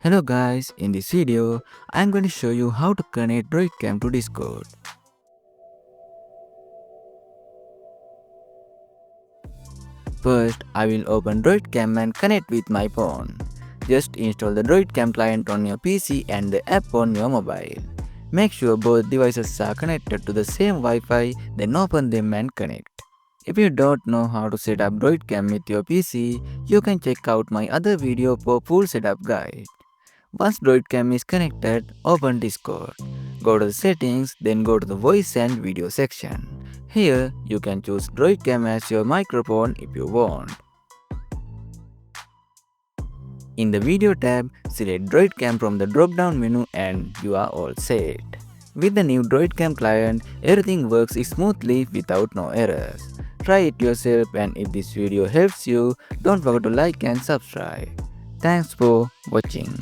Hello guys, in this video, I am going to show you how to connect DroidCam to Discord. First, I will open DroidCam and connect with my phone. Just install the DroidCam client on your PC and the app on your mobile. Make sure both devices are connected to the same Wi-Fi, then open them and connect. If you don't know how to set up DroidCam with your PC, you can check out my other video for full setup guide. Once DroidCam is connected, open Discord. Go to the settings, then go to the voice and video section. Here, you can choose DroidCam as your microphone if you want. In the video tab, select DroidCam from the drop-down menu and you are all set. With the new DroidCam client, everything works smoothly without no errors. Try it yourself, and if this video helps you, don't forget to like and subscribe. Thanks for watching.